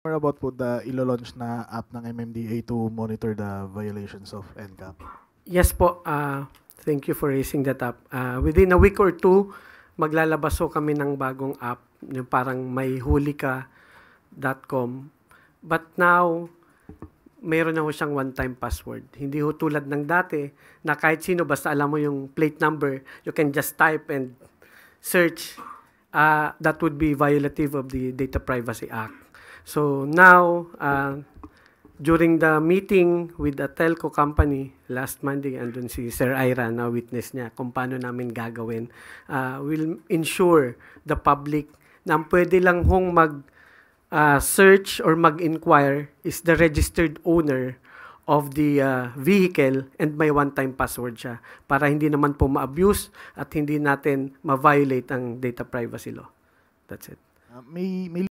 More about po the ilo-launch na app ng MMDA to monitor the violations of NCAP. Yes po, thank you for raising that up. Within a week or two, maglalabas ho kami ng bagong app, yung parang mayhulika.com. But now, mayroon na ho siyang one-time password. Hindi ho tulad ng dati na kahit sino, basta alam mo yung plate number, you can just type and search. That would be violative of the Data Privacy Act. So now, during the meeting with the telco company last Monday, andun si Sir Ira na witness niya kung paano namin gagawin. We'll ensure the public na ang pwede lang hong search or mag-inquire is the registered owner of the vehicle and may one-time password siya para hindi naman po ma-abuse at hindi natin ma-violate ang data privacy law. That's it. May